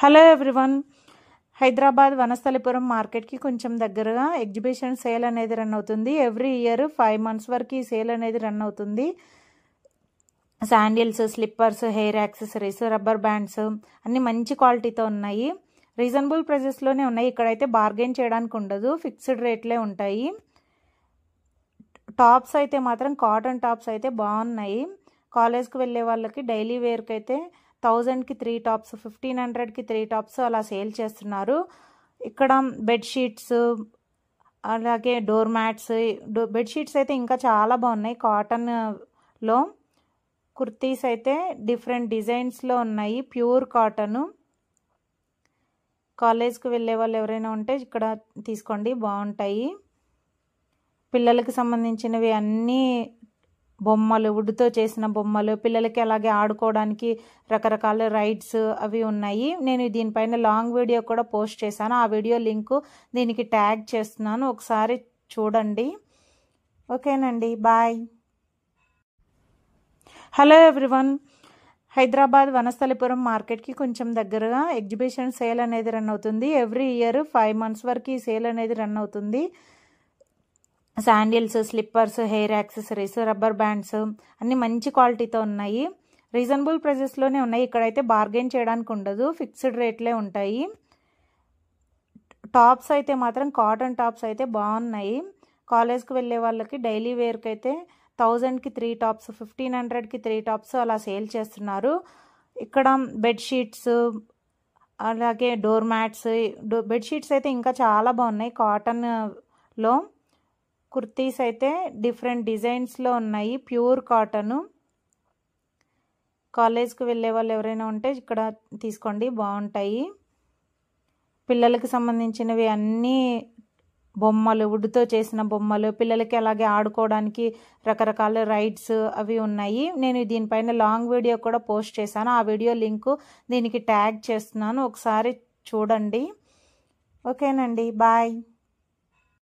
Hello everyone. Hyderabad Vanasthalipuram మార్కెట్కి కొంచెం దగ్గరగా ఎగ్జిబిషన్ సేల్ అనేది రన్ అవుతుంది. ఎవ్రీ ఇయర్ 5 months వరకు ఈ సేల్ అనేది రన్ అవుతుంది. Sandals, slippers, hair accessories, rubber bands అన్ని మంచి క్వాలిటీతో ఉన్నాయి. రీజనబుల్ ప్రైజెస్లోనే ఉన్నాయి. ఇక్కడైతే బార్గెన్ చేయడానికి ఉండదు, ఫిక్స్డ్ రేట్లే ఉంటాయి. టాప్స్ అయితే మాత్రం కాటన్ టాప్స్ అయితే బాగున్నాయి. కాలేజ్కి వెళ్ళే వాళ్ళకి డైలీ వేర్కి అయితే 1000కి 3 టాప్స్, 1500కి 3 టాప్స్ అలా సేల్ చేస్తున్నారు. ఇక్కడ బెడ్షీట్స్, అలాగే డోర్ మ్యాట్స్, బెడ్షీట్స్ అయితే ఇంకా చాలా బాగున్నాయి. కాటన్లో కుర్తీస్ అయితే డిఫరెంట్ డిజైన్స్లో ఉన్నాయి, ప్యూర్ కాటన్. కాలేజ్కి వెళ్ళే వాళ్ళు ఎవరైనా ఉంటే ఇక్కడ తీసుకోండి, బాగుంటాయి. పిల్లలకి సంబంధించినవి అన్నీ బొమ్మలు, వుడ్తో చేసిన బొమ్మలు, పిల్లలకి అలాగే ఆడుకోవడానికి రకరకాల రైడ్స్ అవి ఉన్నాయి. నేను దీనిపైన లాంగ్ వీడియో కూడా పోస్ట్ చేశాను. ఆ వీడియో లింకు దీనికి ట్యాగ్ చేస్తున్నాను, ఒకసారి చూడండి. ఓకేనండి, bye. Hello everyone. Hyderabad Vanasthalipuram మార్కెట్కి కొంచెం దగ్గరగా ఎగ్జిబిషన్ సేల్ అనేది రన్ అవుతుంది. ఎవ్రీ ఇయర్ 5 months వరకు ఈ సేల్ అనేది రన్ అవుతుంది. Sandals, slippers, hair accessories, rubber bands అన్ని మంచి క్వాలిటీతో ఉన్నాయి. రీజనబుల్ ప్రైజెస్లోనే ఉన్నాయి. ఇక్కడైతే బార్గెన్ చేయడానికి ఉండదు, ఫిక్స్డ్ రేట్లే ఉంటాయి. టాప్స్ అయితే మాత్రం కాటన్ టాప్స్ అయితే బాగున్నాయి. కాలేజ్కి వెళ్ళే వాళ్ళకి డైలీ వేర్కి అయితే 1000కి 3 టాప్స్, 1500కి 3 టాప్స్ అలా సేల్ చేస్తున్నారు. ఇక్కడ బెడ్షీట్స్, అలాగే డోర్ మ్యాట్స్, బెడ్షీట్స్ అయితే ఇంకా చాలా బాగున్నాయి. కాటన్లో కుర్తీస్ అయితే డిఫరెంట్ డిజైన్స్లో ఉన్నాయి, ప్యూర్ కాటన్. కాలేజ్కి వెళ్ళే వాళ్ళు ఎవరైనా ఉంటే ఇక్కడ తీసుకోండి, బాగుంటాయి. పిల్లలకి సంబంధించినవి అన్నీ బొమ్మలు, వుడ్తో చేసిన బొమ్మలు, పిల్లలకి అలాగే ఆడుకోవడానికి రకరకాల రైడ్స్ అవి ఉన్నాయి. నేను దీనిపైన లాంగ్ వీడియో కూడా పోస్ట్ చేశాను. ఆ వీడియో లింకు దీనికి ట్యాగ్ చేస్తున్నాను, ఒకసారి చూడండి. ఓకేనండి, బాయ్.